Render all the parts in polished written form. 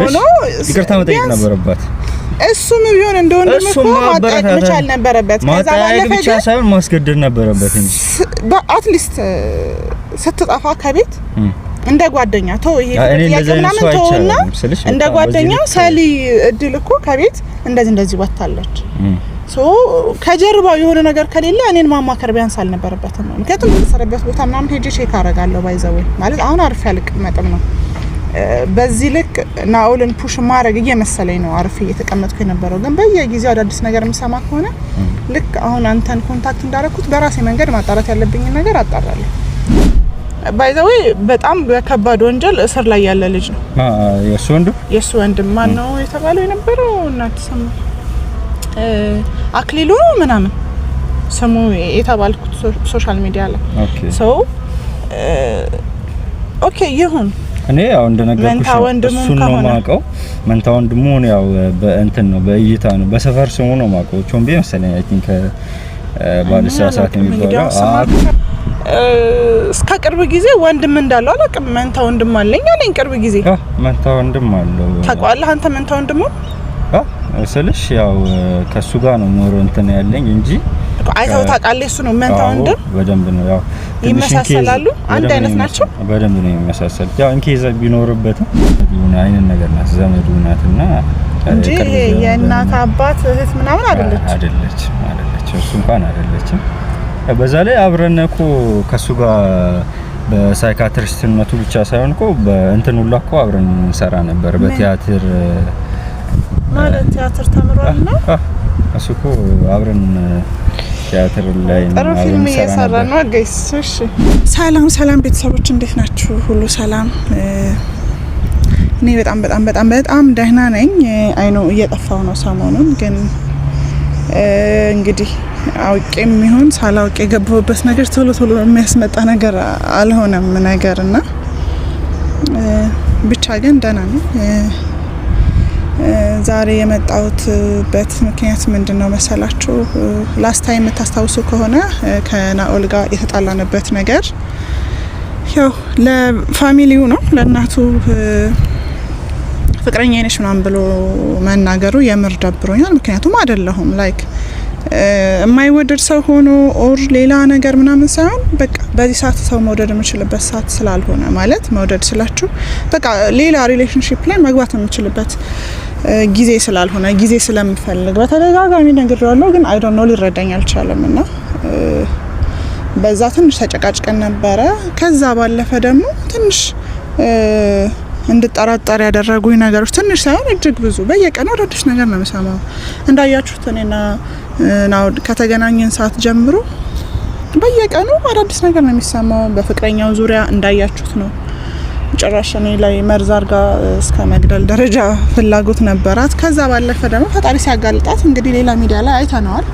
ሆኖ ይቅርታ መጠየቅ ነበረባት እሱም ቢሆን እንደወንድም እኮ ማጣጣት መቻል ነበረበት ከዛ ባለፈ ብቻ ሳይሆን ማስገደድ ነበረበት እንጂ አትሊስት ስትጠፋ ከቤት እንደ ጓደኛ ተው ይሄ ያቀምናምን ተውና እንደ ጓደኛ ሳሊ እድል እኮ ከቤት እንደዚህ ወጣለች ሶ ከጀርባው የሆነ ነገር ከሌለ እኔን ማማከር ቢያንስ አልነበረበትም ምክንያቱም በተሰረበት ቦታ ምናምን ሄጄ ቼክ አደርጋለሁ ባይዘው ማለት አሁን አርፍ ያልቀመጥም ነው በዚህ ልክ ናኦልን ፑሽ ማድረግ እየመሰለኝ ነው አርፍ እየተቀመጥኩ የነበረው ግን በየጊዜው አዳዲስ ነገር ምሰማ ከሆነ ልክ አሁን አንተን ኮንታክት እንዳደረኩት በራሴ መንገድ ማጣራት ያለብኝ ነገር አጣራለሁ ባይዘው በጣም በከባድ ወንጀል እስር ላይ ያለ ልጅ ነው የሱ ወንድም ማን ነው የተባለው የነበረው እናት ስም አክሊሉ ምናምን ስሙ የተባልኩት ሶሻል ሚዲያ ላይ ሶ ኦኬ ይሁን እኔ ያው እንደነገርኩሽ እሱ ነው ማቀው መንታ ወንድሙ ነው ያው በእንትን ነው በእይታ ነው በሰፈር ስሙ ነው ማቀው ቾምቤ መሰለኝ አይ ቲንክ ባለሳሳት የሚባለው እስከ ቅርብ ጊዜ ወንድም እንዳለው አላቅም መንታ ወንድም አለኝ ቅርብ ጊዜ መንታ ወንድም አለው ታውቃለህ አንተ መንታ ወንድሙ ስለሽ ያው ከሱ ጋር ነው ሞሮ እንትን ያለኝ እንጂ አይተው ታውቃለህ እሱ ነው መንታ ወንድም በደንብ ነው ያው ይመሳሰላሉ አንድ አይነት ናቸው በደንብ ነው የሚመሳሰሉት ያው እንኪ ይዘ ቢኖርበት ይሁን አይነት ነገር ናት ዘመዱ ናትና እንጂ የእናት አባት እህት ምናምን አይደለች እሱ እንኳን አይደለችም በዛ ላይ አብረን እኮ ከሱ ጋር በሳይካትሪስትነቱ ብቻ ሳይሆን እኮ በእንትን ሁሉ እኮ አብረን እንሰራ ነበር በቲያትር ማለት ቲያትር ተምሯልና እሱ እኮ አብረን ቲያትር ላይ ፊልም እየሰራ ነው ጋይስ እሺ ሰላም ቤተሰቦች እንዴት ናችሁ ሁሉ ሰላም እኔ በጣም ደህና ነኝ አይኖ እየጠፋው ነው ሰሞኑን ግን እንግዲህ አውቄም ይሁን ሳላውቅ የገባሁበት ነገር ቶሎ የሚያስመጣ ነገር አልሆነም ነገርና ብቻ ግን ደህና ነኝ ዛሬ የመጣሁበት ምክንያት ምንድነው መሰላችሁ ላስት ታይም የምታስታውሱ ከሆነ ከናኦል ጋር የተጣላንበት ነገር ያው ለፋሚሊው ነው ለእናቱ ፍቅረኛ ነሽ ምናምን ብሎ መናገሩ የምር ደብሮኛል ምክንያቱም አይደለሁም ላይክ የማይወደድ ሰው ሆኖ ኦር ሌላ ነገር ምናምን ሳይሆን በቃ በዚህ ሰዓት ሰው መውደድ የምችልበት ሰዓት ስላልሆነ ማለት መውደድ ስላችሁ በቃ ሌላ ሪሌሽንሺፕ ላይ መግባት የምችልበት ጊዜ ስላልሆነ ጊዜ ስለምፈልግ በተደጋጋሚ ነግሬዋለሁ ግን አይ ዶንት ኖ ሊረዳኝ አልቻለምና በዛ ትንሽ ተጨቃጭቀን ነበረ ከዛ ባለፈ ደግሞ ትንሽ እንድጠራጠር ያደረጉኝ ነገሮች ትንሽ ሳይሆን እጅግ ብዙ በየቀኑ አዳዲስ ነገር ነው የምሰማው እንዳያችሁት እኔና ናኦል ከተገናኘን ሰዓት ጀምሮ በየቀኑ አዳዲስ ነገር ነው የሚሰማው በፍቅረኛው ዙሪያ እንዳያችሁት ነው ጭራሽ እኔ ላይ መርዝ አርጋ እስከ መግደል ደረጃ ፍላጎት ነበራት ከዛ ባለፈ ደግሞ ፈጣሪ ሲያጋልጣት እንግዲህ ሌላ ሚዲያ ላይ አይተናል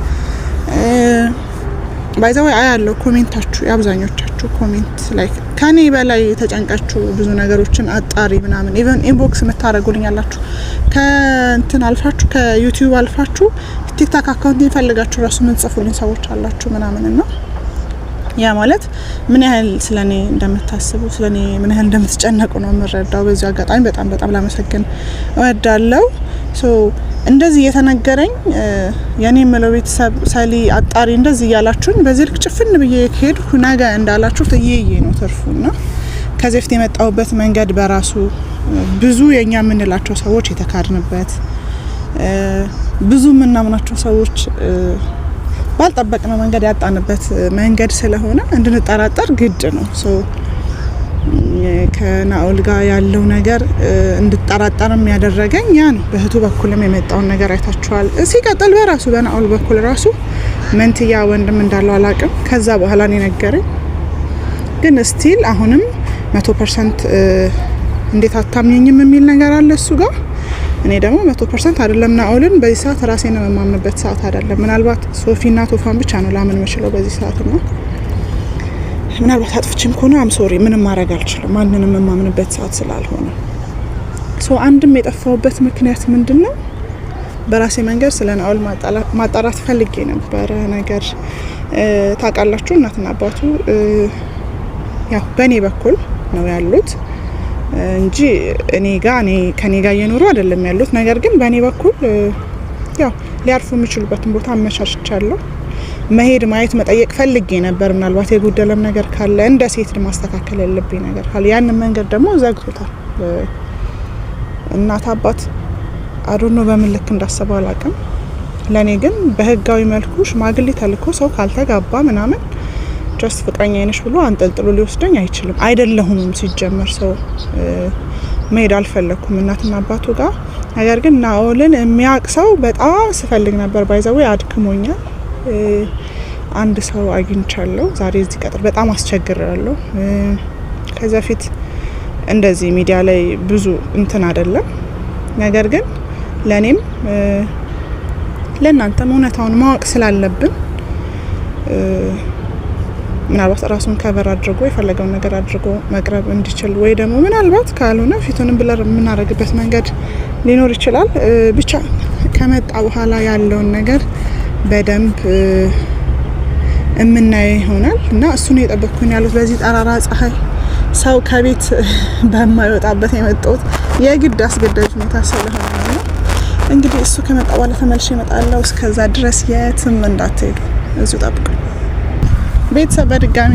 ባይዘው አያለው ኮሜንታችሁ ያብዛኞቻችሁ ኮሜንት ላይክ ከኔ በላይ ተጨንቃችሁ ብዙ ነገሮችን አጣሪ ምናምን ኢቭን ኢንቦክስ መታረጉልኝ አላችሁ ከእንትን አልፋችሁ ከዩቲዩብ አልፋችሁ ቲክቶክ አካውንት ይፈልጋችሁ ራሱ ምን ጽፉልኝ ሰዎች አላችሁ ምናምንና ያ ማለት ምን ያህል ስለኔ እንደምታስቡ ስለኔ ምን ያህል እንደምትጨነቁ ነው የምረዳው በዚህ አጋጣሚ በጣም ላመሰግን እወዳለሁ ሶ እንደዚህ የተነገረኝ ያኔ መለው ቤተሰብ ሳሊ አጣሪ እንደዚህ ያላችሁኝ በዚህ ልክ ጭፍን ብዬ ከሄድኩ ነገ እንዳላችሁ ተይዬ ነው ተርፉና ከዚህ ፍት የመጣውበት መንገድ በራሱ ብዙ የኛ ምንላቸው ሰዎች የተካርንበት ብዙ ምናምናቸው ሰዎች ባልጠበቅነው መንገድ ያጣንበት መንገድ ስለሆነ እንድንጠራጠር ግድ ነው ሶ ከናኦል ጋር ያለው ነገር እንድጠራጠርም ያደረገኝ ያ ነው በህቱ በኩልም የመጣውን ነገር አይታችኋል ሲቀጥል በራሱ በናኦል በኩል ራሱ መንትያ ወንድም እንዳለው አላቅም ከዛ በኋላ ነው ነገረኝ ግን ስቲል አሁንም 100% እንዴት አታምኘኝም የሚል ነገር አለ እሱ ጋር እኔ ደግሞ 100% አይደለም ናኦልን በዚህ ሰዓት ራሴን መማምንበት ሰዓት አይደለም ምናልባት ሶፊና ቶፋን ብቻ ነው ላምን መችለው በዚህ ሰዓት ነው ምናልባት አጥፍቼም ከሆነ አም ሶሪ ምንም ማድረግ አልችልም ማንንም መማምንበት ሰዓት ስላልሆነ ሶ አንድም የጠፋውበት ምክንያት ምንድነው በራሴ መንገድ ስለ ናኦል ማጣራት ፈልጌ ነበር ነገር ታውቃላችሁ እናትና አባቱ ያው በኔ በኩል ነው ያሉት እንጂ እኔ ከኔ ጋር እየኖሩ አይደለም ያሉት። ነገር ግን በእኔ በኩል ያው ሊያርፉ የሚችሉበትን ቦታ አመቻችቻለሁ። መሄድ ማየት መጠየቅ ፈልጌ ነበር። ምናልባት የጎደለም ነገር ካለ እንደ ሴት ማስተካከል ያለብኝ ነገር ካለ ያንን መንገድ ደግሞ ዘግቶታል። እናት አባት አዶኖ በምን ልክ እንዳሰበው አላውቅም። ለኔ ግን በህጋዊ መልኩ ሽማግሌ ተልኮ ሰው ካልተጋባ ምናምን ጀስት ፍቅረኛ አይነሽ ብሎ አንጠልጥሎ ሊወስደኝ አይችልም። አይደለሁም ሲጀመር ሰው መሄድ አልፈለኩም እናትና አባቱ ጋር። ነገር ግን ናኦልን የሚያውቅ ሰው በጣም ስፈልግ ነበር። ባይዘው አድክሞኛል። አንድ ሰው አግኝቻለሁ ዛሬ እዚህ ቀጥር በጣም አስቸግሬያለሁ። ከዛ ፊት እንደዚህ ሚዲያ ላይ ብዙ እንትን አይደለም። ነገር ግን ለኔም ለእናንተም እውነታውን ማወቅ ስላለብን ምናልባት ራሱን ከቨር አድርጎ የፈለገውን ነገር አድርጎ መቅረብ እንዲችል ወይ ደግሞ ምናልባት ካልሆነ ፊቱንም ብለር የምናደርግበት መንገድ ሊኖር ይችላል። ብቻ ከመጣ በኋላ ያለውን ነገር በደንብ የምናየው ይሆናል እና እሱን የጠበቅኩኝ ያሉት በዚህ ጠራራ ፀሐይ ሰው ከቤት በማይወጣበት የመጣሁት የግድ አስገዳጅ ሁኔታ ስለሆነ ነው። እንግዲህ እሱ ከመጣ በኋላ ተመልሼ እመጣለሁ። እስከዛ ድረስ የትም እንዳትሄዱ እዚሁ ጠብቁ። ቤተሰብ በድጋሚ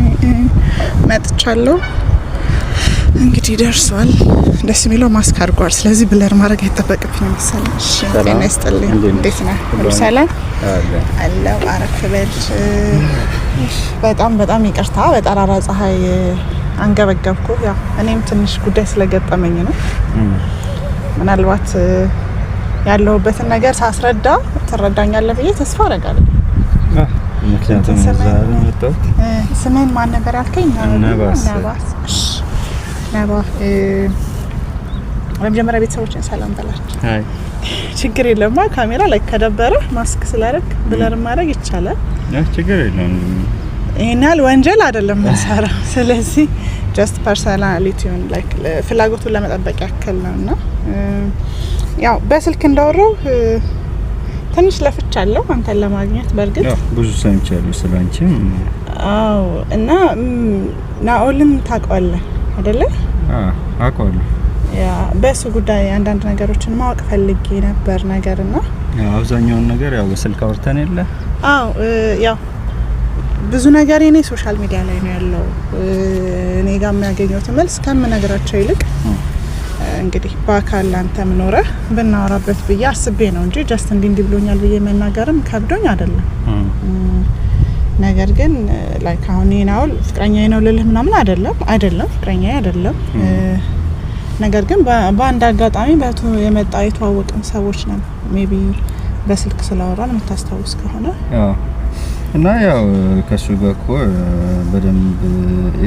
መጥቻለሁ። እንግዲህ ደርሷል። ደስ የሚለው ማስክ አድርጓል። ስለዚህ ብለር ማድረግ አይጠበቅብኝም መሰለኝ። እሺ ጤና ይስጥልኝ። እንዴት ነህ? ሁሉ ሰላም አለው? አረፍ በል። በጣም ይቅርታ በጠራራ ፀሐይ አንገበገብኩ። ያው እኔም ትንሽ ጉዳይ ስለገጠመኝ ነው። ምናልባት ያለሁበትን ነገር ሳስረዳ ትረዳኛለህ ብዬ ተስፋ አደርጋለሁ። ምክንያቱም ዛሬ መጣሁ። ስሜን ማን ነበር ያልከኝ? ነባስ። ነባ ለመጀመሪያ ቤተሰቦችን ሰላም በላቸው። አይ ችግር የለማ። ካሜራ ላይ ከደበረ ማስክ ስላደረግ ብለር ማድረግ ይቻላል። ችግር የለውም። ይሄን ያህል ወንጀል አይደለም መሰራ። ስለዚህ ጀስት ፐርሰናሊቲውን ላይክ ፍላጎቱን ለመጠበቅ ያክል ነውና ያው በስልክ እንዳወራው ትንሽ ለፍቻለሁ አንተን ለማግኘት። በርግጥ ብዙ ሰምቻለሁ ስላንቺም። አዎ እና ናኦልን ታውቀዋለህ አይደለ? አውቀዋለሁ። ያ በሱ ጉዳይ አንዳንድ ነገሮችን ማወቅ ፈልጌ ነበር ነገርና አብዛኛውን ነገር ያው በስልክ አውርተን የለ። አዎ ያው ብዙ ነገር እኔ ሶሻል ሚዲያ ላይ ነው ያለው። እኔ ጋር የሚያገኘው መልስ ከምነግራቸው ይልቅ እንግዲህ በአካል አንተም ኖረህ ብናወራበት ብዬ አስቤ ነው እንጂ ጀስት እንዲህ ብሎኛል ብዬ መናገርም ከብዶኝ አይደለም። ነገር ግን ላይክ አሁን ናኦል ፍቅረኛዬ ነው ልልህ ምናምን አይደለም ፍቅረኛዬ አይደለም። ነገር ግን በአንድ አጋጣሚ የመጣ የተዋወቅን ሰዎች ነን። ሜቢ በስልክ ስላወራን የምታስታውስ ከሆነ እና ያው ከሱ ጋር እኮ በደንብ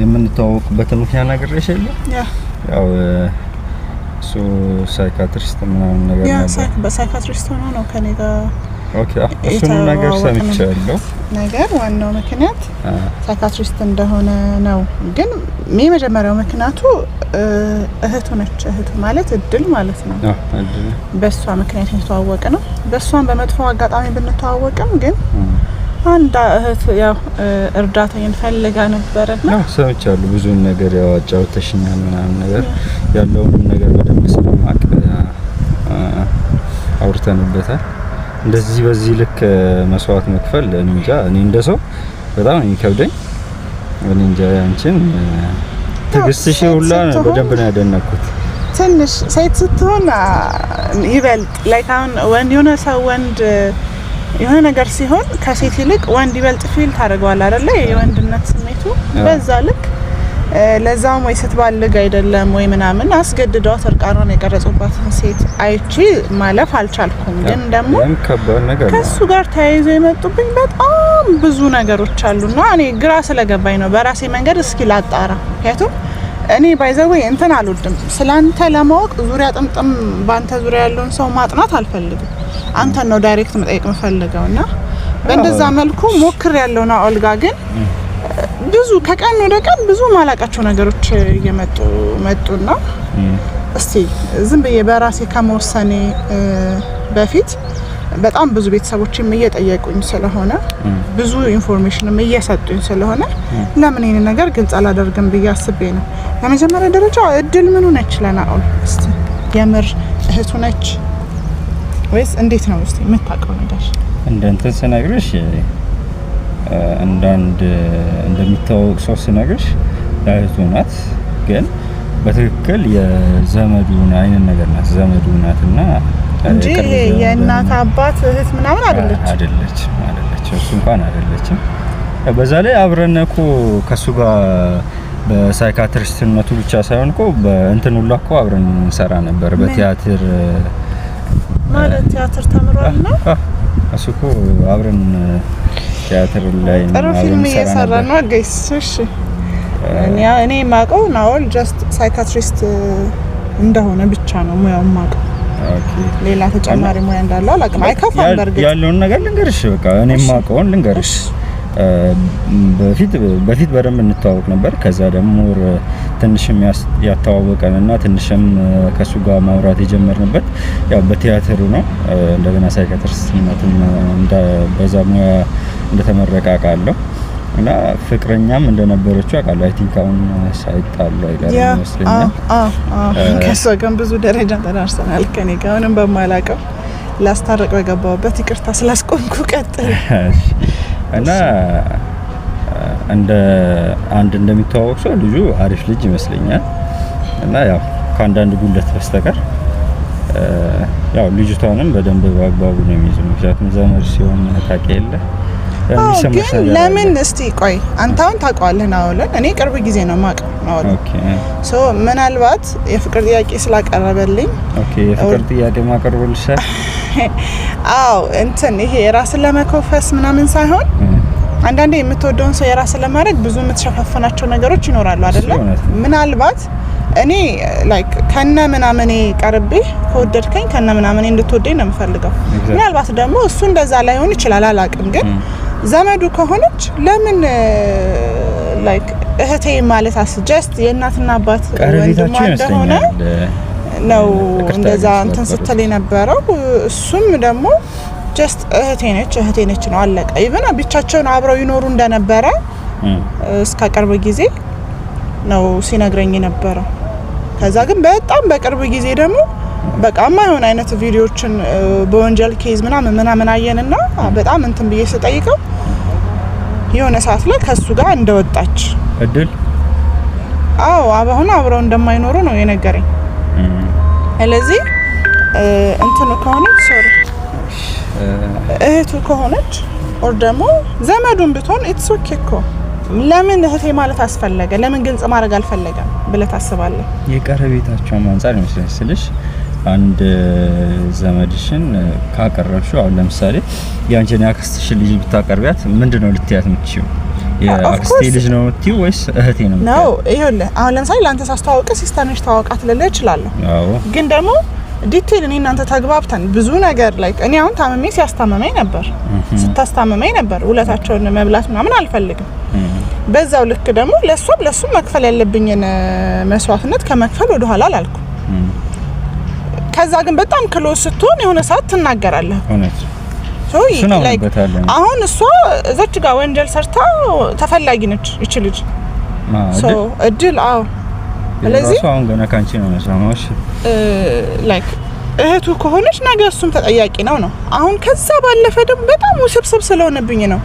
የምንተዋወቅበት ምክንያት ነግሬሽ የለ? ያው እሱ ሳይካትሪስት ምናምን ነገር ነበር። በሳይካትሪስት ሆኖ ነው ከኔ ጋር ኦኬ። እሱን ነገር ሰምቻለሁ። ነገር ዋናው ምክንያት ሳይካትሪስት እንደሆነ ነው። ግን የመጀመሪያው ምክንያቱ እህቱ ነች። እህቱ ማለት እድል ማለት ነው። እድል በሷ ምክንያት የተዋወቀ ነው። በሷን በመጥፎ አጋጣሚ ብንተዋወቅም ግን አንድ እህት ያው እርዳታዬን ፈልጋ ነበርና ሰምቻለሁ። ብዙ ነገር ያው አጫውተሽኛል ምናምን ነገር ያለውን ነገር በደንብ ስለማቅ አውርተንበታል። እንደዚህ በዚህ ልክ መስዋዕት መክፈል እንጃ እኔ እንደሰው በጣም የሚከብደኝ። እኔ እንጃ አንቺን ትግስትሽ ሁላ በደንብ ነው ያደነኩት። ትንሽ ሴት ስትሆን ይበልጥ ላይክ አሁን ወንድ የሆነ ሰው ወንድ የሆነ ነገር ሲሆን ከሴት ይልቅ ወንድ ይበልጥ ፊል ታደርገዋል አይደለ? የወንድነት ስሜቱ በዛ ልክ ለዛም ወይ ስትባልግ አይደለም ወይ ምናምን አስገድዷት እርቃኗን የቀረጹባት ሴት አይቺ ማለፍ አልቻልኩም። ግን ደግሞ ከሱ ጋር ተያይዞ የመጡብኝ በጣም ብዙ ነገሮች አሉና እኔ ግራ ስለገባኝ ነው በራሴ መንገድ እስኪ ላጣራ። ምክንያቱም እኔ ባይዘው እንትን አልወድም ስላንተ ለማወቅ ዙሪያ ጥምጥም ባንተ ዙሪያ ያለውን ሰው ማጥናት አልፈልግም። አንተ ነው ዳይሬክት መጠየቅ የምፈልገውና በእንደዛ መልኩ ሞክር ያለውና ኦልጋ ግን ብዙ ከቀን ወደ ቀን ብዙ ማላቃቸው ነገሮች እየመጡና እስቲ ዝም ብዬ በራሴ ከመወሰኔ በፊት በጣም ብዙ ቤተሰቦችም እየጠየቁኝ ስለሆነ ብዙ ኢንፎርሜሽንም እየሰጡኝ ስለሆነ ለምን ይሄን ነገር ግልጽ አላደርግም ብዬ አስቤ ነው። በመጀመሪያ ደረጃ እድል ምኑ ነች ለናኦል? እስቲ የምር እህቱ ነች ወይስ እንዴት ነው? እስቲ የምታውቀው ነገር እንደንተን ስነግርሽ አንዳንድ እንደሚታወቅ ሰው ስነግርሽ እህቱ ናት፣ ግን በትክክል የዘመዱን አይነት ነገር ናት። ዘመዱ ናትና እንጂ የእናት አባት እህት ምናምን አይደለች። እሱ እንኳን አይደለችም። በዛ ላይ አብረን እኮ ከሱ ጋር በሳይካትሪስትነቱ ብቻ ሳይሆን እኮ በእንትን ሁላ እኮ አብረን እንሰራ ነበር። በቲያትር ማለት ቲያትር ተምሯል ነው እሱ እኮ አብረን ቲያትር ላይ ጥሩ ፊልም እየሰራ ነው ጋይስ። እሺ እኔ ማቀው ናኦል ጀስት ሳይካትሪስት እንደሆነ ብቻ ነው ሙያው ማቀው። ኦኬ ሌላ ተጨማሪ ሙያ እንዳለው አላውቅም። አይከፋም በርግጥ ያለውን ነገር ልንገርሽ። በቃ እኔ ማቀውን ልንገርሽ። በፊት በደንብ እንተዋወቅ ነበር። ከዛ ደግሞ ትንሽም ያተዋወቀንና ትንሽም ከሱ ጋር ማውራት የጀመርንበት ያው በቲያትሩ ነው። እንደገና ሳይካትሪስትነትም በዛ ሙያ እንደተመረቀ አውቃለሁ እና ፍቅረኛም እንደነበረችው አውቃለሁ። አይ ቲንክ አሁን ሳይጣሉ አይቀርም ይመስለኛል። ከሷ ጋር ብዙ ደረጃ ተዳርሰናል። ከኔ ጋር ምንም በማላውቀው ላስታረቅ በገባሁበት ይቅርታ ስላስቆምኩ ቀጥል። እና እንደ አንድ እንደሚተዋወቅ ሰው ልጁ አሪፍ ልጅ ይመስለኛል። እና ያው ከአንዳንድ ጉለት በስተቀር ያው ልጅቷንም በደንብ በአግባቡ ነው የሚይዘው። ምክንያቱም ዘመድ ሲሆን ታውቂ የለ ግን ለምን እስቲ ቆይ አንተ አሁን ታውቀዋለህ ናኦልን? እኔ ቅርብ ጊዜ ነው የማውቀው ናኦልን። ኦኬ ሶ ምናልባት የፍቅር ጥያቄ ስላቀረበልኝ ኦኬ የፍቅር ጥያቄ ማቀርበልሽ አዎ እንትን ይሄ ራስን ለመኮፈስ ምናምን ሳይሆን አንዳንዴ የምትወደውን ሰው የራስ ለማድረግ ብዙ የምትሸፋፈናቸው ነገሮች ይኖራሉ አይደለ? ምናልባት እኔ ላይክ ከነ ምናምኔ ቀርቤ ከወደድከኝ ከነ ምናምኔ እንድትወደኝ ነው የምፈልገው። ምናልባት ደግሞ እሱ እንደዛ ላይሆን ይችላል አላውቅም። ግን ዘመዱ ከሆነች ለምን ላይክ እህቴ ማለት ጀስት የእናትና አባት ወንድሟ እንደሆነ ነው እንደዛ እንትን ስትል የነበረው። እሱም ደግሞ ጀስት እህቴ ነች ነው አለቀ። ኢቭን ብቻቸውን አብረው ይኖሩ እንደነበረ እስከ ቅርብ ጊዜ ነው ሲነግረኝ የነበረው። ከዛ ግን በጣም በቅርብ ጊዜ ደግሞ በቃ የማይሆን አይነት ቪዲዮዎችን በወንጀል ኬዝ ምናምን አየንና በጣም እንትን ብዬ ስጠይቀው የሆነ ሰዓት ላይ ከሱ ጋር እንደወጣች እድል አሁን አብረው እንደማይኖሩ ነው የነገረኝ። ስለዚህ እንትኑ ከሆነች እህቱ ከሆነች ኦር ደግሞ ዘመዱን ብትሆን ኢትስ ኦኬ እኮ ለምን እህቴ ማለት አስፈለገ? ለምን ግልጽ ማድረግ አልፈለገም ብለህ ታስባለህ? የቀረቤታቸው አንፃር ይመስለኛል ስልሽ አንድ ዘመድሽን ካቀረብሽው አሁን ለምሳሌ ያንቺን ያክስትሽን ልጅ ብታቀርቢያት ምንድነው ልትያት የምትችይው? የአክስቴ ልጅ ነው የምትይው ወይስ እህቴ ነው የምትይው? ነው ይኸውልህ አሁን ለምሳሌ ላንተ ሳስተዋውቅ ሲስተርሽ ታወቃት ልልህ እችላለሁ። አዎ ግን ደግሞ ዲቴል እኔ እናንተ ተግባብተን ብዙ ነገር ላይ እኔ አሁን ታመሜ ሲያስታመመኝ ነበር ስታስታመመኝ ነበር። ውለታቸውን መብላት ምናምን አልፈልግም። በዛው ልክ ደግሞ ለሱም መክፈል ያለብኝን መስዋዕትነት ከመክፈል ወደ ኋላ አላልኩም። ከዛ ግን በጣም ክሎዝ ስትሆን የሆነ ሰዓት ትናገራለህ። አሁን እሷ እዛች ጋር ወንጀል ሰርታ ተፈላጊ ነች እቺ ልጅ እድል ስለዚህ አሁን ገና ካንቺ ነው መስማማሽ ላይክ እህቱ ከሆነች ነገ እሱም ተጠያቂ ነው። አሁን ከዛ ባለፈ ደግሞ በጣም ውስብስብ ስለሆነብኝ ነው።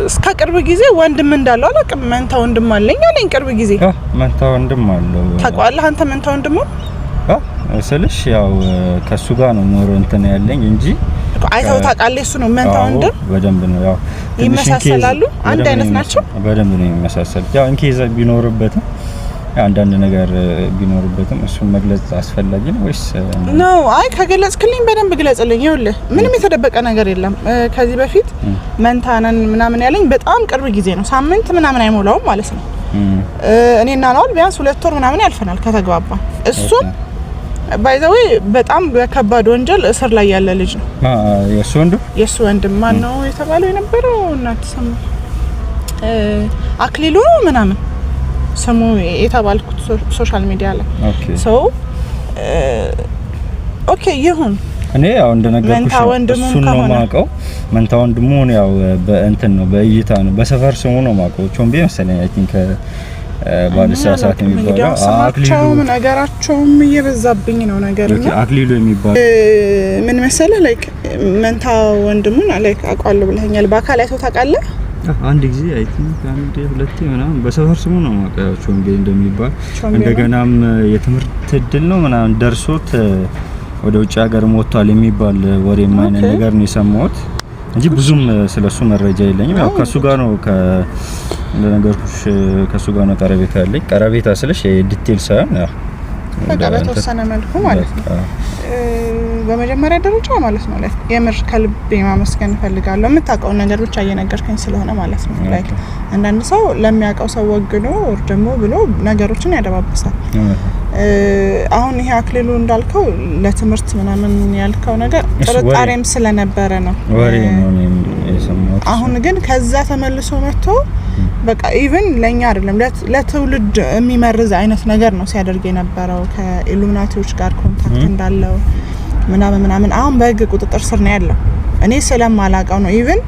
እስከ ቅርብ ጊዜ ወንድም እንዳለው አላውቅም። መንታ ወንድም አለኝ ቅርብ ጊዜ መንታ ወንድም አለው ታውቃለህ አንተ መንታ ወንድም ስልሽ ያው ከሱ ጋር ነው ኖር እንትን ያለኝ እንጂ አይተው ታውቃለህ። እሱ ነው መንታ ወንድም በደንብ ነው ያው ይመሳሰላሉ። አንድ አይነት ናቸው። በደንብ ነው የሚመሳሰሉት። ያው እንኪዛ ቢኖርበትም አንዳንድ ነገር ቢኖርበትም እሱን መግለጽ አስፈላጊ ነው ወይስ ነው? አይ ከገለጽክልኝ በደንብ ግለጽልኝ። ይኸውልህ ምንም የተደበቀ ነገር የለም። ከዚህ በፊት መንታነን ምናምን ያለኝ በጣም ቅርብ ጊዜ ነው። ሳምንት ምናምን አይሞላውም ማለት ነው። እኔና ናኦል ቢያንስ 2 ወር ምናምን ያልፈናል ከተግባባ። እሱም ባይ ዘ ዌይ በጣም በከባድ ወንጀል እስር ላይ ያለ ልጅ ነው። የሱ ወንድም ማን ነው የተባለው የነበረው? እናት ሰሙ አክሊሉ ምናምን ስሙ የተባልኩት ሶሻል ሚዲያ ላይ ሶ ኦኬ ይሁን እኔ ያው እንደነገርኩሽ እሱን ነው ማቀው መንታ ወንድሙን ያው በእንትን ነው በእይታ ነው በሰፈር ስሙ ነው ማቀው ቾምቤ መሰለኝ አይ ቲንክ ባልሳሳት የሚባለው አክሊሉ ነገራቸውም እየበዛብኝ ነው ነገርና አክሊሉ የሚባል ምን መሰለህ ላይክ መንታ ወንድሙን ላይክ አውቃለሁ ብለኸኛል በአካል አይተው ታውቃለህ አንድ ጊዜ አይ ቲንክ አንድ ሁለቴ ምናምን በሰፈር ስሙ ነው ማቀው ቾምቤ እንደሚባል እንደገናም የትምህርት እድል ነው ምናምን ደርሶት ወደ ውጭ ሀገር ሞቷል የሚባል ወሬ ማይነ ነገር ነው የሰማሁት እንጂ ብዙም ስለሱ መረጃ የለኝም ያው ከሱ ጋር ነው እንደነገርኩሽ ከሱ ጋር ነው ቀረቤታ ስለሽ የዲቴል ሳይሆን ያው በተወሰነ መልኩ ማለት ነው በመጀመሪያ ደረጃ ማለት ነው ላይክ የምር ከልቤ ማመስገን ፈልጋለሁ የምታውቀውን ነገር ብቻ እየነገርከኝ ስለሆነ ማለት ነው ላይክ አንዳንድ ሰው ለሚያውቀው ሰው ወግኖ ወር ደግሞ ብሎ ነገሮችን ያደባብሳል አሁን ይሄ አክሊሉ እንዳልከው ለትምህርት ምናምን ያልከው ነገር ጥርጣሬም ስለነበረ ነው ወሬ ነው የሰማሁት አሁን ግን ከዛ ተመልሶ መጥቶ በቃ ኢቭን ለኛ አይደለም ለትውልድ የሚመርዝ አይነት ነገር ነው ሲያደርግ የነበረው ከኢሉሚናቲዎች ጋር ኮንታክት እንዳለው ምናምን አሁን በህግ ቁጥጥር ስር ነው ያለው እኔ ስለማላቀው ነው ኢቭን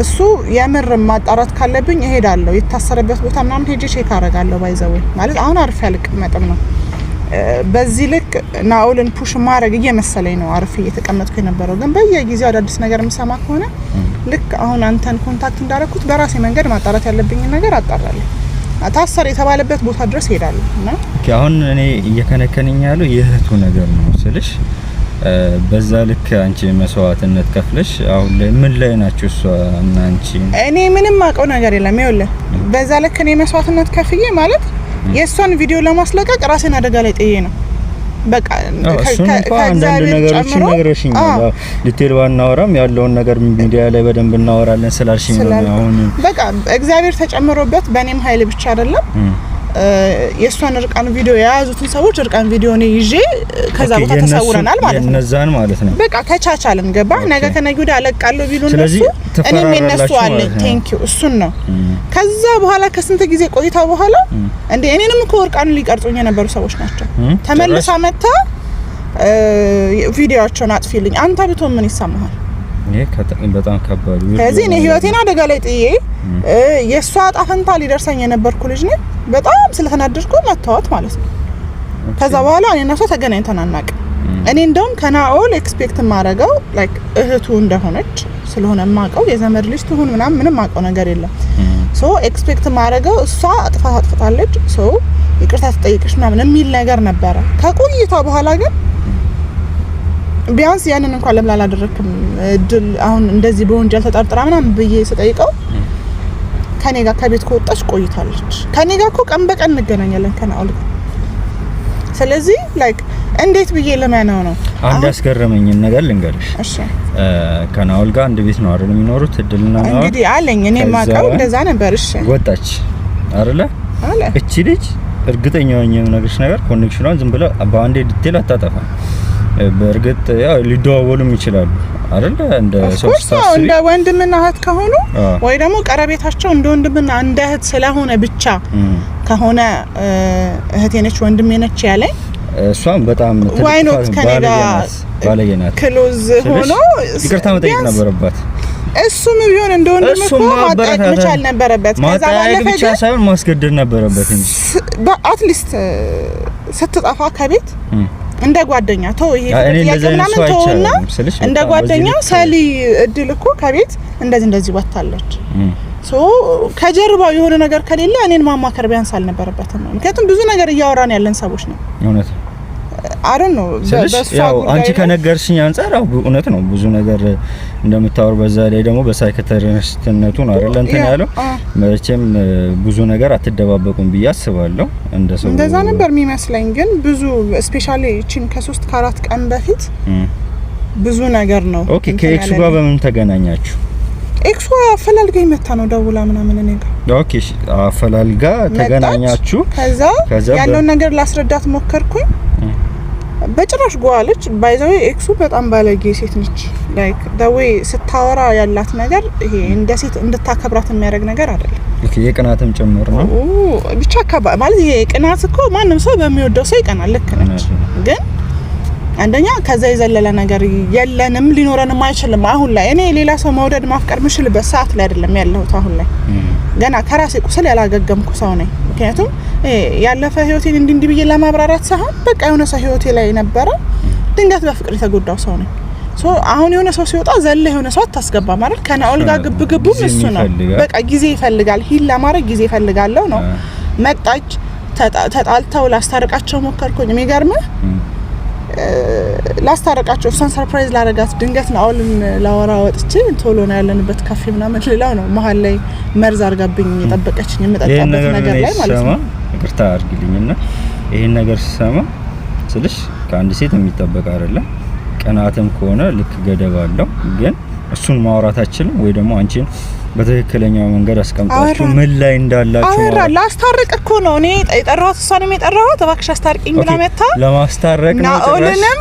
እሱ የምር ማጣራት ካለብኝ እሄዳለሁ የታሰረበት ቦታ ምናምን ሄጄ ቼክ አደርጋለሁ ባይዘው ማለት አሁን አርፌ አልቀመጥም ነው በዚህ ልክ ናኦልን ፑሽ ማድረግ እየመሰለኝ ነው አርፌ እየተቀመጥኩ የነበረው ግን በየጊዜው አዳዲስ ነገር የምሰማ ከሆነ ልክ አሁን አንተን ኮንታክት እንዳደረኩት በራሴ መንገድ ማጣራት ያለብኝ ነገር አጣራለሁ ታሰር የተባለበት ቦታ ድረስ ሄዳለሁ እና አሁን እኔ እየከነከነኝ ያለው የእህቱ ነገር ነው ስልሽ በዛ ልክ አንቺ መስዋዕትነት ከፍለሽ አሁን ላይ ምን ላይ ናችሁ እሷ እና አንቺ እኔ ምንም አውቀው ነገር የለም ይኸውልህ በዛ ልክ እኔ መስዋዕትነት ከፍዬ ማለት የእሷን ቪዲዮ ለማስለቀቅ ራሴን አደጋ ላይ ጥዬ ነው በቃ አንዳንድ ነገሮችን ነግረሽኛል ዲቴል ባናወራም ያለውን ነገር ሚዲያ ላይ በደንብ እናወራለን ስላልሽኝ ነው አሁን በቃ እግዚአብሔር ተጨምሮበት በእኔም ኃይል ብቻ አይደለም የእሷን እርቃን ቪዲዮ የያዙትን ሰዎች እርቃን ቪዲዮ ነው ይዤ ከዛ ቦታ ተሰውረናል ማለት ነው እነዛን ማለት ነው በቃ ተቻቻልን ገባ ነገ ከነገ ወዲያ አለቃለሁ ቢሉ እነሱ እኔም የነሱ አለ ቴንክ ዩ እሱን ነው ከዛ በኋላ ከስንት ጊዜ ቆይታ በኋላ እንዴ እኔንም እኮ እርቃን ሊቀርጹኝ የነበሩ ሰዎች ናቸው ተመልሳ መጣ ቪዲዮአቸውን አጥፊልኝ አንተ ብትሆን ምን ይሰማሃል በጣም ከባድ ከዚህ እኔ ህይወቴን አደጋ ላይ ጥዬ የሷ ጣፈንታ ሊደርሰኝ የነበርኩ ልጅ ነኝ በጣም ስለተናደድኩ መተዋት ማለት ነው ከዛ በኋላ እኔና እሷ ተገናኝተን አናውቅም እኔ እንደውም ከናኦል ኤክስፔክት ማረጋው ላይክ እህቱ እንደሆነች ስለሆነ ማቀው የዘመድ ልጅ ትሁን ምንም ማቀው ነገር የለም ሶ ኤክስፔክት ማረጋው እሷ አጥፍታለች ሶ ይቅርታ ትጠይቅሽ ምናምን የሚል ነገር ነበረ ከቆይታ በኋላ ግን ቢያንስ ያንን እንኳን ለምን አላደረክም ድል አሁን እንደዚህ በወንጀል ተጠርጥራ ምናምን ብዬ ስጠይቀው ከኔ ጋር ከቤት ከወጣች ቆይታለች ከኔ ጋር እኮ ቀን በቀን እንገናኛለን ከናኦል ጋር ስለዚህ ላይክ እንዴት ብዬ ለማነው ነው አንድ ያስገረመኝ ነገር ልንገርሽ እሺ ከናኦል ጋር አንድ ቤት ነው አይደል የሚኖሩት እድልና ነው እንግዲህ አለኝ እኔ ማቀው እንደዛ ነበር እሺ ወጣች አይደለ እቺ ልጅ እርግጠኛ ነኝ የምነግርሽ ነገር ኮኔክሽኗን ዝም ብለ በአንዴ ዲቴል አታጠፋ በእርግጥ ያው ሊደዋወሉም ይችላሉ አይደል እንደ ሶስታስ እንደ ወንድምና እህት ከሆኑ ወይ ደግሞ ቀረቤታቸው እንደ ወንድምና እንደ እህት ስለሆነ ብቻ ከሆነ እህቴ ነች ወንድሜ ነች ያለኝ እሷም በጣም ዋይኖት ከኔጋ ባለየናት ክሎዝ ሆኖ ይቅርታ መጠየቅ ነበረባት እሱም ቢሆን እንደ ወንድም እኮ ማጣቅ መቻል ነበረበት ከዛ ባለፈ ብቻ ሳይሆን ማስገደድ ነበረበት እንጂ አትሊስት ስትጠፋ ከቤት እንደ ጓደኛ ተው ይሄ ያገናምን ተውና እንደ ጓደኛ ሰሊ እድል እኮ ከቤት እንደዚህ ወጣለች ሶ ከጀርባው የሆነ ነገር ከሌለ እኔን ማማከር ቢያንስ አልነበረበትም ምክንያቱም ብዙ ነገር እያወራን ያለን ሰዎች ነው እውነት አረን ነው ያው አንቺ ከነገርሽኝ አንፃር እውነት ነው ብዙ ነገር እንደምታወር በዛ ላይ ደግሞ በሳይኮቴራፒስትነቱ ነው አይደል እንትን ያለው መቼም ብዙ ነገር አትደባበቁም ብዬ አስባለሁ እንደሰው እንደዛ ነበር የሚመስለኝ ግን ብዙ ስፔሻሊ እቺን ከ3 ከ4 ቀን በፊት ብዙ ነገር ነው ኦኬ ከኤክሱ ጋር በምን ተገናኛችሁ ኤክሱ አፈላልጋኝ መጣ ነው ደውላ ምናምን እኔ ጋር ኦኬ አፈላልጋ ተገናኛችሁ ከዛ ያለው ነገር ላስረዳት ሞከርኩኝ በጭራሽ ጓለች ባይዘው ኤክሱ በጣም ባለጌ ሴት ነች ላይክ ዳዌ ስታወራ ያላት ነገር ይሄ እንደ ሴት እንድታከብራት የሚያደርግ ነገር አይደለም ኦኬ የቅናትም ጭምር ነው ብቻ ማለት ይሄ ቅናት እኮ ማንንም ሰው በሚወደው ሰው ይቀናል ልክ ነች ግን አንደኛ ከዛ የዘለለ ነገር የለንም ሊኖረንም አይችልም። አሁን ላይ እኔ ሌላ ሰው መውደድ ማፍቀር ምሽልበት ሰዓት ላይ አይደለም ያለሁት። አሁን ላይ ገና ከራሴ ቁስል ያላገገምኩ ሰው ነኝ። ምክንያቱም ያለፈ ህይወቴን እንዲህ ብዬ ለማብራራት ሳይሆን በቃ የሆነ ሰው ህይወቴ ላይ ነበረ ድንገት በፍቅር የተጎዳው ሰው ነኝ። አሁን የሆነ ሰው ሲወጣ ዘለ የሆነ ሰው አታስገባ ማለት ከናኦል ጋር ግብግቡም እሱ ነው። በቃ ጊዜ ይፈልጋል። ሂል ለማድረግ ጊዜ ይፈልጋለው ነው። መጣች ተጣልተው ላስታርቃቸው ሞከርኩኝ። የሚገርምህ ላስታርቃቸው እሷን ሰርፕራይዝ ላረጋት ድንገት ናኦልን ላወራ ወጥቼ ቶሎ ነው ያለንበት ካፌ ምናምን ልላው ነው መሀል ላይ መርዝ አርጋብኝ የጠበቀችኝ የምጠጣበት ነገር ላይ ማለት ነው። ይቅርታ አድርግልኝና ይሄን ነገር ሲሰማ ስልሽ ከአንድ ሴት የሚጠበቅ አይደለም። ቀናትም ከሆነ ልክ ገደብ አለው። ግን እሱን ማውራታችንም ወይ ደግሞ አንቺን በትክክለኛው መንገድ አስቀምጣችሁ ምን ላይ እንዳላችሁ ላስታርቅ እኮ ነው እኔ የጠራሁት። እሷንም የጠራሁት እባክሽ አስታርቂኝ ብላ መጣ ለማስታረቅ ነው። ናኦልንም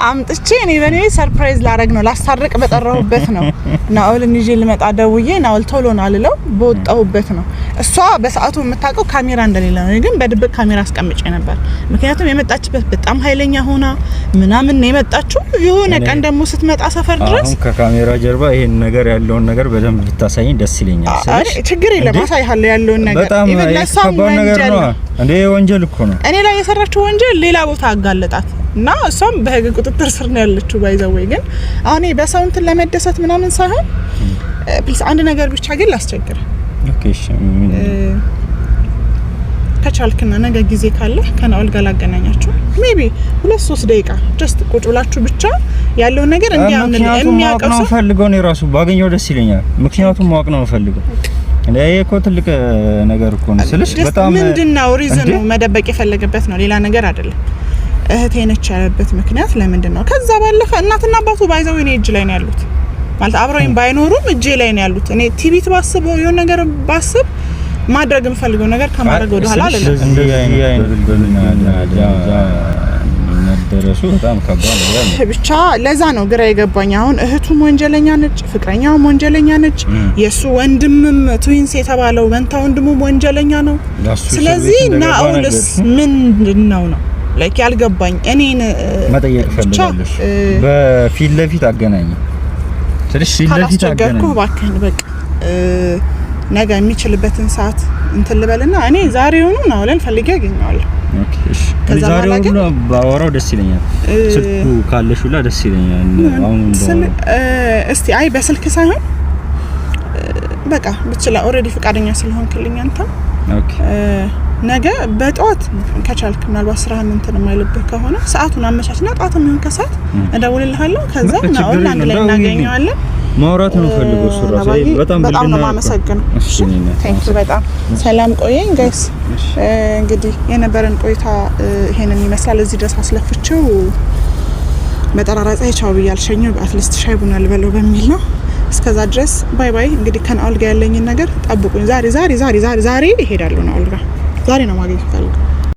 አምጥቼ እኔ በኔ ሰርፕራይዝ ላረግ ነው ላስታርቅ በጠራሁበት ነው። ናኦልን ይዤ ልመጣ ደውዬ ናኦል ቶሎ ነው አልለው በወጣሁበት ነው። እሷ በሰዓቱ የምታውቀው ካሜራ እንደሌለ ነው። ግን በድብቅ ካሜራ አስቀምጬ ነበር። ምክንያቱም የመጣችበት በጣም ኃይለኛ ሆና ምናምን ነው የመጣችው። የሆነ ቀን ደግሞ ስትመጣ ሰፈር ድረስ አሁን ከካሜራ ጀርባ ይሄን ነገር ያለውን ነገር በደንብ ብታሳይ ደስ ይለኛል። ስለዚህ ችግር የለም አሳይሃለሁ ያለውን ነገር። በጣም ከባድ ነገር ነው እንዴ ወንጀል እኮ ነው። እኔ ላይ የሰራችው ወንጀል ሌላ ቦታ አጋለጣት እና እሷም በህግ ቁጥጥር ስር ነው ያለችው። ባይዘው ግን አሁን በሰው እንትን ለመደሰት ምናምን ሳይሆን ፕሊስ አንድ ነገር ብቻ ግን ላስቸግር። ኦኬ እሺ ከቻልክና ነገ ጊዜ ካለ ከናኦል ጋር ላገናኛችሁ ሜቢ 2-3 ደቂቃ ጀስት ቁጭ ብላችሁ ብቻ ያለው ነገር እንዲያምን የሚያውቀው ነው ፈልገው ነው ራሱ ባገኘው ደስ ይለኛል። ምክንያቱም ማወቅ ነው ፈልገው እንዴ እኮ ትልቅ ነገር እኮ ነው ስልሽ በጣም ምንድነው ሪዝኑ መደበቅ የፈለገበት ነው ሌላ ነገር አይደለም። እህቴ ነች ያለበት ምክንያት ለምንድነው? ከዛ ባለፈ እናትና አባቱ ባይዘው እኔ እጅ ላይ ነው ያሉት ማለት አብረውኝ ባይኖሩም እጄ ላይ ነው ያሉት። እኔ ቲቪ ባስብ የሆነ ነገር ባስብ ማድረግ የምፈልገው ነገር ከማድረግ ወደ ኋላ አይደለም። እንደረሱ በጣም ከባድ ነው። ብቻ ለዛ ነው ግራ የገባኝ። አሁን እህቱም ወንጀለኛ ነች፣ ፍቅረኛውም ወንጀለኛ ነች፣ የሱ ወንድምም ትዊንስ የተባለው መንታ ወንድሙም ወንጀለኛ ነው። ስለዚህ ናኦልስ ምንድነው ነው ላይክ ያልገባኝ እኔን መጠየቅ ፈልጋለሁ። በፊት ለፊት አገናኝ ስለዚህ ፊት ለፊት አገናኝ እባክህን በቃ ነገ የሚችልበትን ሰዓት እንትን ልበልና እኔ ዛሬውኑ ናኦልን ፈልጌ አገኘዋለሁ። ኦኬ እሺ ዛሬውኑ ባወራው ደስ ይለኛል። ስልኩ ካለሽ ሁላ ደስ ይለኛል። አሁን እስቲ አይ በስልክ ሳይሆን በቃ ብቻ ኦሬዲ ፍቃደኛ ስለሆንክልኝ አንተ ኦኬ ነገ በጧት ከቻልክ ምናልባት ስራህን እንትን የማይልብህ ከሆነ ሰዓቱን አመቻችና ጧት የሚሆን ከሰዓት እደውልልሃለሁ። ከዛ ናኦል አንድ ላይ እናገኘዋለን። ማውራት ነው ፈልገው ሱራሴ በጣም ነው ማመሰግነው። እሺ ቴንክ ዩ በጣም ሰላም ቆየኝ ጋይስ። እንግዲህ የነበረን ቆይታ ይሄንን ይመስላል። እዚህ ድረስ አስለፍቼው በጠራራ ፀሐይ ቻው ብያልሸኘው አትሊስት ሻይ ቡና ልበለው በሚል ነው። እስከዛ ድረስ ባይ ባይ። እንግዲህ ከናኦል ጋር ያለኝን ነገር ጠብቁኝ። ዛሬ እሄዳለሁ ናኦል ጋር ዛሬ ነው ማግኘት ፈልገው